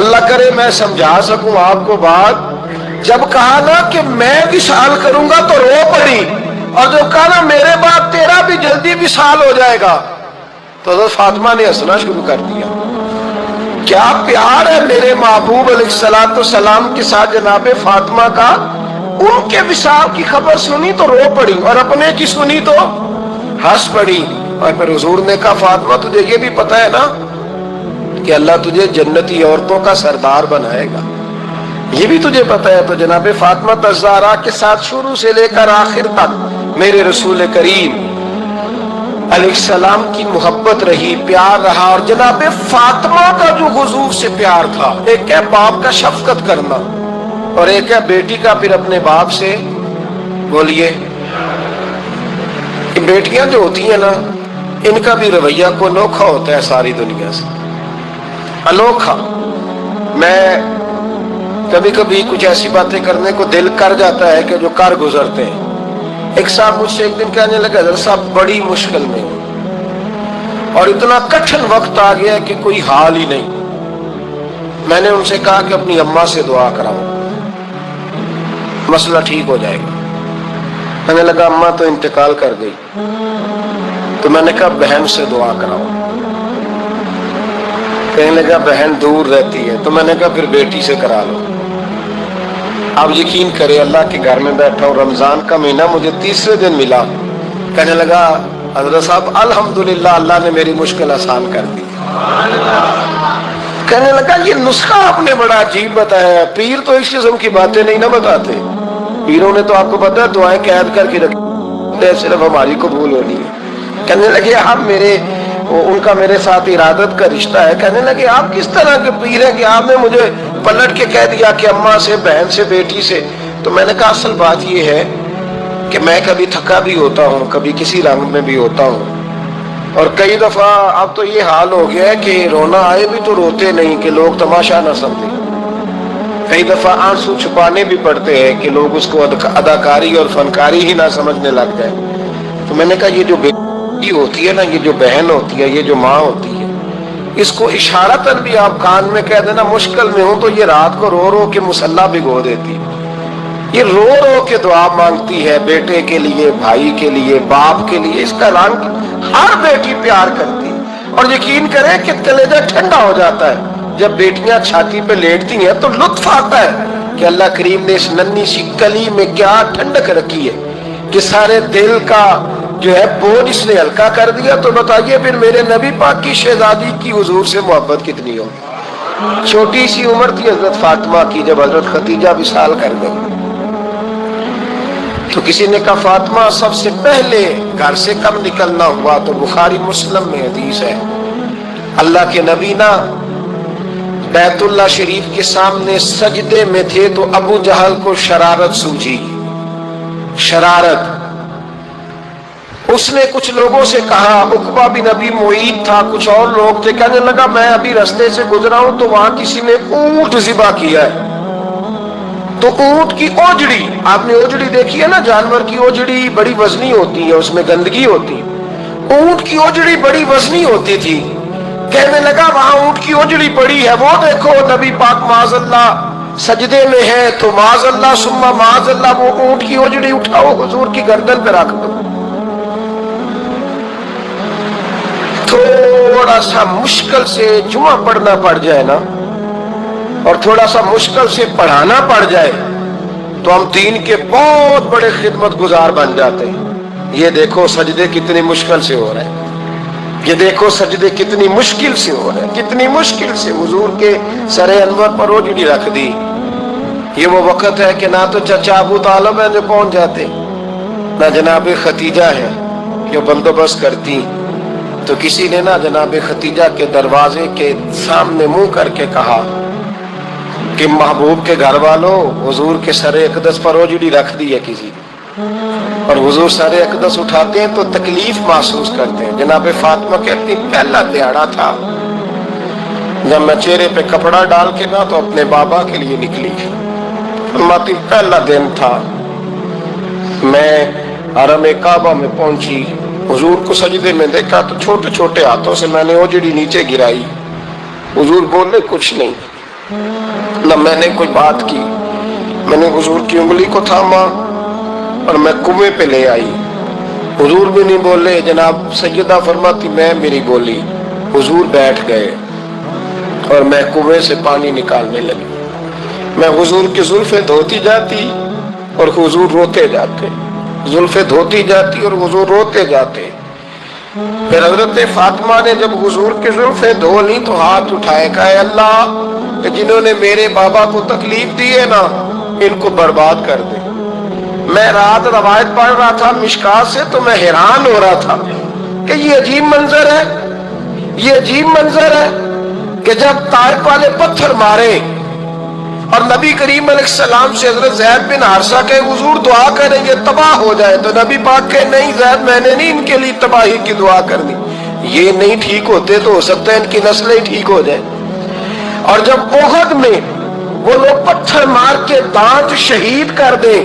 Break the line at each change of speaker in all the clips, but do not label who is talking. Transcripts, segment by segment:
اللہ کرے میں سمجھا سکوں آپ کو بات. جب کہا نا کہ میں وصال کروں گا تو رو پڑی, اور جب کہا نا میرے بعد تیرا بھی جلدی وصال ہو جائے گا تو حضرت فاطمہ نے ہنسنا شروع کر دیا. کیا پیار ہے میرے محبوب علیہ السلام کے ساتھ جناب فاطمہ کا. ان کے وصال کی خبر سنی تو رو پڑی, اور اپنے کی سنی تو ہنس پڑی. اور پھر حضور نے کہا فاطمہ تجھے یہ بھی پتا ہے نا کہ اللہ تجھے جنتی عورتوں کا سردار بنائے گا, یہ بھی تجھے پتا ہے. تو جناب فاطمہ الزہرا کے ساتھ شروع سے لے کر آخر تک میرے رسول کریم علیہ السلام کی محبت رہی, پیار رہا. اور جناب فاطمہ کا جو حضور سے پیار تھا, ایک ہے باپ کا شفقت کرنا, اور ایک ہے بیٹی کا پھر اپنے باپ سے, بولیے, بیٹیاں جو ہوتی ہیں نا ان کا بھی رویہ کو انوکھا ہوتا ہے ساری دنیا سے, انوکھا. میں کبھی کبھی کچھ ایسی باتیں کرنے کو دل کر جاتا ہے کہ جو کر گزرتے ہیں. ایک صاحب مجھ سے ایک دن کہنے لگا حضرت صاحب بڑی مشکل میں اور اتنا کٹھن وقت آ گیا کہ کوئی حال ہی نہیں. میں نے ان سے کہا کہ اپنی اماں سے دعا کراؤ, مسئلہ ٹھیک ہو جائے گا. کہنے لگا اماں تو انتقال کر گئی. تو میں نے کہا بہن سے دعا کراؤ. کہنے لگا بہن دور رہتی ہے. تو میں نے کہا پھر بیٹی سے کرا لو. آپ یقین کرے اللہ کے گھر میں بیٹھا ہوں, رمضان کا مہینہ مجھے تیسرے دن ملا. کہنے لگا حضرت صاحب الحمدللہ اللہ نے میری مشکل آسان کر دی. کہنے لگا یہ نسخہ آپ نے بڑا عجیب بتایا, پیر تو اس قسم کی باتیں نہیں نہ بتاتے. پیروں نے تو آپ کو پتا ہے دعائیں قید کر کے رکھی, صرف ہماری قبول ہونی ہے. کہنے لگے آپ میرے, ان کا میرے ساتھ ارادت کا رشتہ ہے. کہنے لگے آپ کس طرح کے پیر ہیں کہ آپ نے مجھے پلٹ کے کہہ دیا کہ اماں سے, بہن سے, بیٹی سے. تو میں نے کہا اصل بات یہ ہے کہ میں کبھی تھکا بھی ہوتا ہوں, کبھی کسی رنگ میں بھی ہوتا ہوں, اور کئی دفعہ اب تو یہ حال ہو گیا ہے کہ رونا آئے بھی تو روتے نہیں کہ لوگ تماشا نہ سمجھیں. کئی دفعہ آنسو چھپانے بھی پڑتے ہیں کہ لوگ اس کو اداکاری اور فنکاری ہی نہ سمجھنے لگ جائیں. تو میں نے کہا یہ جو بیٹی ہوتی ہے نا, یہ جو بہن ہوتی ہے, یہ جو ماں ہوتی ہے, اس کو اشارتاً بھی آپ کان میں کہہ دینا مشکل میں ہوں تو یہ رات کو رو رو کے مصلی بھگو دیتی. یہ رو رو کے دعا مانگتی ہے بیٹے کے لیے, بھائی کے لیے, باپ کے لیے. اس کا رنگ ہر بیٹی پیار کرتی, اور یقین کریں کہ کلیجہ ٹھنڈا ہو جاتا ہے جب بیٹیاں چھاتی پہ لیٹتی ہیں. تو لطف آتا ہے کہ اللہ کریم نے اس ننھی سی کلی میں کیا ٹھنڈک رکھی ہے کہ سارے دل کا جو ہے بوجھ اس نے ہلکا کر دیا. تو بتائیے پھر میرے نبی پاک کی شہزادی کی حضور سے محبت کتنی ہو. چھوٹی سی عمر تھی حضرت فاطمہ کی جب حضرت خدیجہ وصال کر گئی. تو کسی نے کہا فاطمہ سب سے پہلے گھر سے کب نکلنا ہوا, تو بخاری مسلم میں حدیث ہے اللہ کے نبی نا بیت اللہ شریف کے سامنے سجدے میں تھے تو ابو جہل کو شرارت سوجھی, شرارت. اس نے کچھ لوگوں سے کہا, عقبہ بن ابی معیط تھا, کچھ اور لوگ تھے. کہنے لگا میں ابھی رستے سے گزرا ہوں تو وہاں کسی نے اونٹ ذبح کیا ہے. تو اونٹ کی اوجڑی, آپ نے اوجڑی دیکھی ہے نا, جانور کی اوجڑی بڑی وزنی ہوتی ہے, اس میں گندگی ہوتی. اونٹ کی اوجڑی بڑی وزنی ہوتی تھی. کہنے لگا وہاں اونٹ کی اوجڑی پڑی ہے, وہ دیکھو نبی پاک معاذ اللہ سجدے میں ہے, تو معاذ اللہ ثم معاذ اللہ وہ اونٹ کی اوجڑی اٹھاؤ حضور کی گردن پہ رکھ دو. تھوڑا سا مشکل سے جمعہ پڑھنا پڑ جائے نا, اور تھوڑا سا مشکل سے پڑھانا پڑ جائے تو ہم دین کے بہت بڑے خدمت گزار بن جاتے ہیں. یہ دیکھو سجدے کتنی مشکل سے ہو رہے ہیں, یہ دیکھو سجدے کتنی مشکل سے ہو رہے ہیں, کتنی مشکل سے حضور کے سر انور پر اوجڑی رکھ دی. یہ وہ وقت ہے کہ نہ تو چچا ابو طالب ہیں جو پہنچ جاتے, نہ جناب ختیجہ ہے جو بندوبست کرتی. تو کسی نے نا جناب ختیجہ کے دروازے کے سامنے منہ کر کے کہا کہ محبوب کے گھر والوں حضور کے سر اقدس پر اوجڑی رکھ دی ہے کسی, اور حضور سر اقدس اٹھاتے ہیں تو تکلیف محسوس کرتے ہیں. جناب فاطمہ کہتی پہلا دیہڑا تھا جب میں چہرے پہ کپڑا ڈال کے نا تو اپنے بابا کے لیے نکلی. فرماتی پہلا دن تھا, میں حرم کعبہ میں پہنچی, حضور کو سجدے میں دیکھا تو چھوٹے چھوٹے ہاتھوں سے میں نے اوجڑی نیچے گرائی. حضور بولے کچھ نہیں, نہ میں نے کوئی بات کی. میں نے حضور کی انگلی کو تھاما اور میں کنویں پہ لے آئی. حضور بھی نہیں بولے. جناب سیدہ فرماتی میں میری بولی. حضور بیٹھ گئے اور میں کنویں سے پانی نکالنے لگی. میں حضور کی زلفیں دھوتی جاتی اور حضور روتے جاتے. زلفیں دھوتی جاتی اور حضور روتے جاتے. پھر حضرت فاطمہ نے جب حضور کی زلفیں دھو لی تو ہاتھ اٹھائے, کہا اے اللہ جنہوں نے میرے بابا کو تکلیف دی ہے نا ان کو برباد کر دے. میں رات روایت پڑھ رہا تھا مشکات سے تو میں حیران ہو رہا تھا کہ یہ عجیب منظر ہے, یہ عجیب منظر ہے کہ جب طائف والے پتھر مارے اور نبی کریم علیہ السلام سے حضرت زید بن حارثہ کہ حضور دعا کریں یہ تباہ ہو جائے, تو نبی پاک کہ نہیں زید میں نے نہیں ان کے لیے تباہی کی دعا کرنی, یہ نہیں ٹھیک ہوتے تو ہو سکتا ہے ان کی نسلیں ہی ٹھیک ہو جائے. اور جب احد میں وہ لوگ پتھر مار کے دانت شہید کر دیں,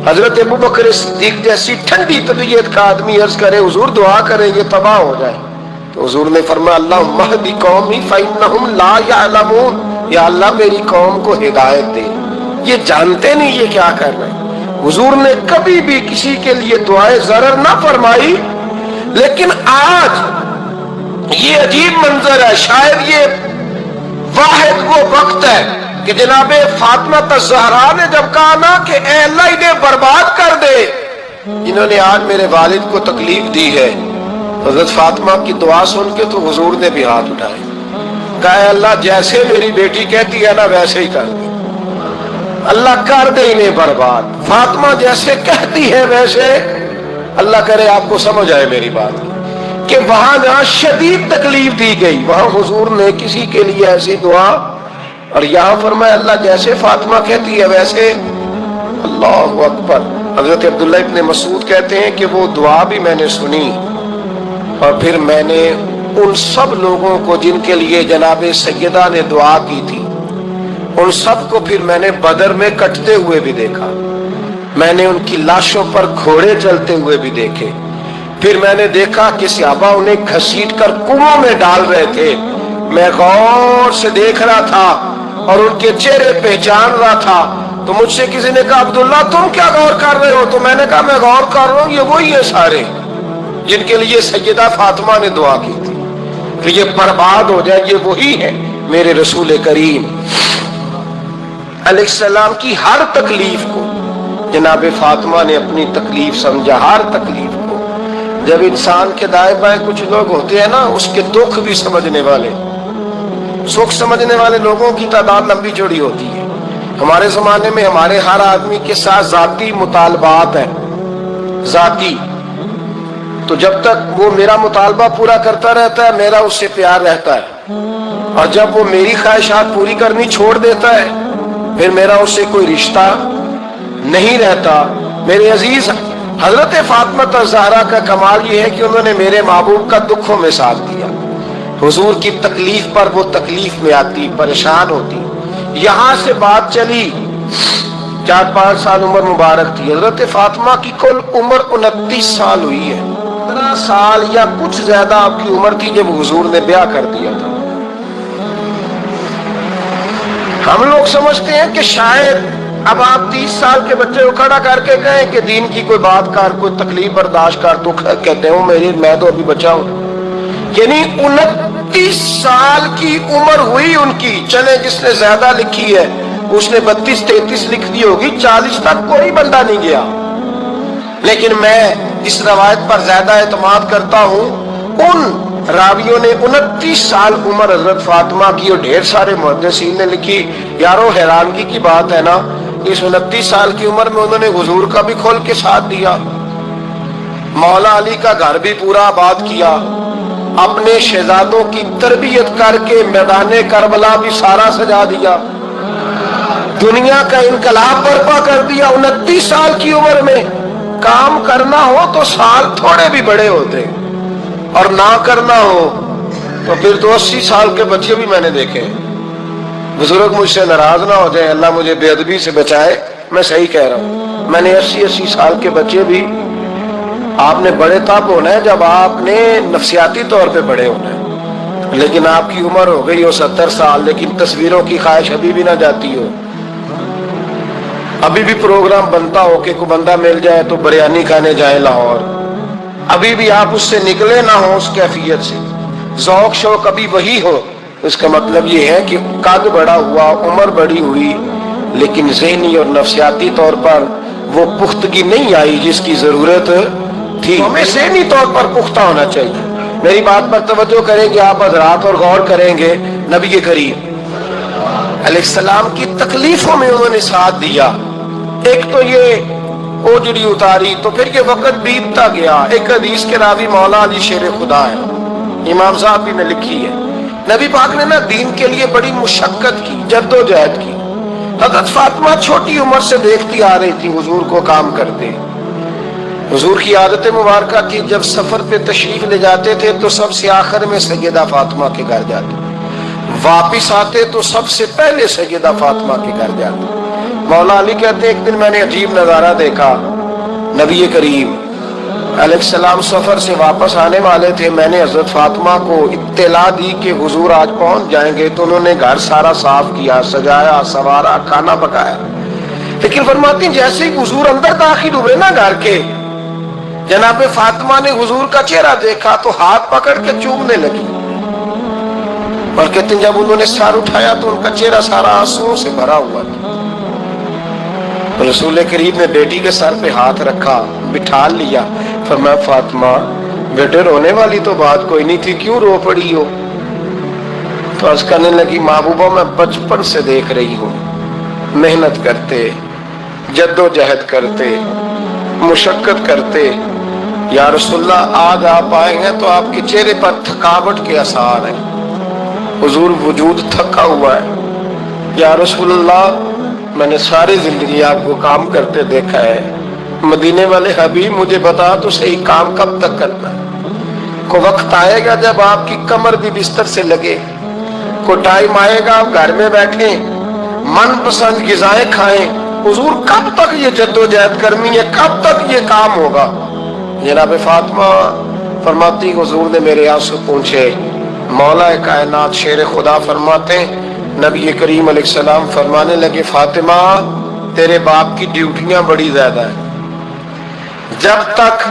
حضرت ابوبکر صدیق جیسی ٹھنڈی طبیعت کا آدمی عرض کرے حضور دعا کریں یہ تباہ ہو جائے, تو حضور نے فرمایا اللہم اہدی قومی فإنہم لا یعلمون, یا اللہ میری قوم کو ہدایت دے, یہ جانتے نہیں یہ کیا کر رہے ہیں. حضور نے کبھی بھی کسی کے لیے دعائے ضرر نہ فرمائی, لیکن آج یہ عجیب منظر ہے. شاید یہ واحد وہ وقت ہے کہ جناب فاطمہ الزہرا نے جب کہا نا کہ اے اللہ انہیں برباد کر دے انہوں نے آج میرے والد کو تکلیف دی ہے, حضرت فاطمہ کی دعا سن کے تو حضور نے بھی ہاتھ اٹھائے, کہا اے اللہ جیسے میری بیٹی کہتی ہے نا ویسے ہی کر دے, اللہ کر دے انہیں برباد. فاطمہ جیسے کہتی ہے ویسے, اللہ کرے آپ کو سمجھ آئے میری بات کہ وہاں جہاں شدید تکلیف دی گئی وہاں حضور نے کسی کے لیے ایسی دعا, اور یہاں فرمایا اللہ جیسے فاطمہ کہتی ہے ویسے. اللہ اکبر. حضرت عبداللہ ابن مسعود کہتے ہیں کہ وہ دعا بھی میں نے سنی اور پھر میں نے ان سب لوگوں کو جن کے لیے جناب سیدہ نے دعا کی تھی ان سب کو پھر میں نے بدر میں کٹتے ہوئے بھی دیکھا, میں نے ان کی لاشوں پر گھوڑے چلتے ہوئے بھی دیکھے, پھر میں نے دیکھا کہ صحابہ انہیں گھسیٹ کر کنووں میں ڈال رہے تھے. میں غور سے دیکھ رہا تھا اور ان کے چہرے پہچان رہا تھا. تو مجھ سے کسی نے کہا عبداللہ تم کیا غور کر رہے ہو, تو میں نے کہا میں غور کر رہا ہوں یہ وہی ہے سارے جن کے لیے سیدہ فاطمہ نے دعا کی تھی کہ یہ برباد ہو جائے, یہ وہی ہے میرے رسول کریم علیہ السلام کی ہر تکلیف کو جناب فاطمہ نے اپنی تکلیف سمجھا. ہر تکلیف کو, جب انسان کے دائیں بائیں کچھ لوگ ہوتے ہیں نا اس کے دکھ بھی سمجھنے والے, سکھ سمجھنے والے لوگوں کی تعداد لمبی چوڑی ہوتی ہے. ہمارے زمانے میں ہمارے ہر آدمی کے ساتھ ذاتی مطالبات ہیں, ذاتی, تو جب تک وہ میرا مطالبہ پورا کرتا رہتا ہے میرا اس سے پیار رہتا ہے, اور جب وہ میری خواہشات پوری کرنی چھوڑ دیتا ہے پھر میرا اس سے کوئی رشتہ نہیں رہتا. میرے عزیز حضرت فاطمہ الزہرا کا کمال یہ ہے کہ انہوں نے میرے محبوب کا دکھوں میں ساتھ دیا. حضور کی تکلیف پر وہ تکلیف میں آتی, پریشان ہوتی. یہاں سے بات چلی 4-5 سال عمر مبارک تھی. حضرت فاطمہ کی کل عمر 29 سال ہوئی ہے. 15 سال یا کچھ زیادہ آپ کی عمر تھی جب حضور نے بیاہ کر دیا تھا. ہم لوگ سمجھتے ہیں کہ شاید اب آپ 30 سال کے بچے کو کھڑا کر کے کہیں کہ دین کی کوئی بات کر, کوئی تکلیف برداشت کر, تو کہتے ہوں میں تو ابھی بچہ ہوں. یعنی 29 سال کی عمر ہوئی ان کی. چلے جس نے زیادہ لکھی ہے اس نے 32-33 لکھ دی ہوگی, 40 تک کوئی بندہ نہیں گیا. لیکن میں اس روایت پر زیادہ اعتماد کرتا ہوں. ان راویوں نے 29 سال عمر حضرت فاطمہ کی اور ڈھیر سارے محدثین نے لکھی. یارو حیرانگی کی بات ہے نا, اس 29 سال کی عمر میں انہوں نے حضور کا بھی کھول کے ساتھ دیا, مولا علی کا گھر بھی پورا آباد کیا, اپنے شہزادوں کی تربیت کر کے میدان کربلا بھی سارا سجا دیا, دنیا کا انقلاب برپا کر دیا. 29 سال کی عمر میں کام کرنا ہو تو سال تھوڑے بھی بڑے ہوتے, اور نہ کرنا ہو تو پھر تو 80 سال کے بچے بھی میں نے دیکھے. بزرگ مجھ سے ناراض نہ ہو جائے, اللہ مجھے بے ادبی سے بچائے, میں صحیح کہہ رہا ہوں. میں نے 80 سال کے بچے بھی, آپ نے بڑے تب ہونا ہے جب آپ نے نفسیاتی طور پہ بڑے ہونا ہے. لیکن آپ کی عمر ہو گئی ہو 70 سال، لیکن تصویروں کی خواہش ابھی بھی نہ جاتی ہو، ابھی بھی پروگرام بنتا ہو کہ کوئی بندہ مل جائے تو بریانی کھانے جائے لاہور، ابھی بھی آپ اس سے نکلے نہ ہو، اس کیفیت سے ذوق شوق ابھی وہی ہو، اس کا مطلب یہ ہے کہ قد بڑا ہوا، عمر بڑی ہوئی، لیکن ذہنی اور نفسیاتی طور پر وہ پختگی نہیں آئی جس کی ضرورت تھی۔ ہمیں ذہنی طور پر پختہ ہونا چاہیے۔ میری بات پر توجہ کریں گے آپ حضرات اور غور کریں گے، نبی کریم علیہ السلام کی تکلیفوں میں انہوں نے ساتھ دیا۔ ایک تو یہ اوجڑی اتاری تو پھر یہ وقت بیتتا گیا۔ ایک حدیث کے راوی مولا علی شیر خدا ہے، امام صاحب بھی نے لکھی ہے، نبی پاک نے نا دین کے لیے بڑی مشقت کی، جد و جہد کی۔ حضرت فاطمہ چھوٹی عمر سے دیکھتی آ رہی تھی حضور کو کام کرتے۔ حضور کی عادت مبارکہ تھی جب سفر پہ تشریف لے جاتے تھے تو سب سے آخر میں سیدہ فاطمہ کے گھر جاتے، واپس آتے تو سب سے پہلے سیدہ فاطمہ کے گھر جاتے۔ مولا علی کہتے ایک دن میں نے عجیب نظارہ دیکھا، نبی کریم علیہ السلام سفر سے واپس آنے والے تھے، میں نے حضرت فاطمہ کو اطلاع دی کہ حضور آج پہنچ جائیں گے، تو انہوں نے گھر سارا صاف کیا، سجایا، سوارا، کھانا پکایا، لیکن فرماتی جیسے ہی حضور اندر داخل ہوئے نا گھر کے، جناب فاطمہ نے حضور کا چہرہ دیکھا تو ہاتھ پکڑ کے چومنے لگی، اور کہتے ہیں جب انہوں نے سر اٹھایا تو ان کا چہرہ سارا آنسوؤں سے بھرا ہوا تھا۔ رسول کریم نے بیٹی کے سر پہ ہاتھ رکھا، بٹھا لیا، فرمایا فاطمہ بیٹے رونے والی تو بات کوئی نہیں تھی، کیوں رو پڑی ہو؟ تو عرض کرنے لگی محبوبہ میں بچپن سے دیکھ رہی ہوں، محنت کرتے، جد و جہد کرتے، مشقت کرتے، یا رسول اللہ آج آپ آئے ہیں تو آپ کے چہرے پر تھکاوٹ کے آثار ہیں، حضور وجود تھکا ہوا ہے۔ یا رسول اللہ میں نے ساری زندگی آپ کو کام کرتے دیکھا ہے، مدینے والے حبیب مجھے بتا تو صحیح کام کب تک کرنا ہے؟ کوئی وقت آئے گا جب آپ کی کمر بھی بستر سے لگے، کوئی ٹائم آئے گا آپ گھر میں بیٹھیں، من پسند غذائیں کھائیں، حضور کب تک یہ جد و جہد کرنی ہے، کب تک یہ کام ہوگا؟ جناب فاطمہ فرماتی حضور نے میرے آنسو پوچھے۔ مولا کائنات شیر خدا فرماتے نبی کریم علیہ السلام فرمانے لگے فاطمہ تیرے باپ کی ڈیوٹیاں بڑی زیادہ ہیں، جب تک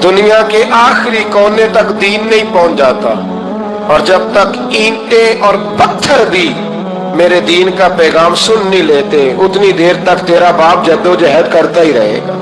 دنیا کے آخری کونے تک دین نہیں پہنچ جاتا، اور جب تک اینٹیں اور پتھر بھی میرے دین کا پیغام سن نہیں لیتے، اتنی دیر تک تیرا باپ جد و جہد کرتا ہی رہے گا۔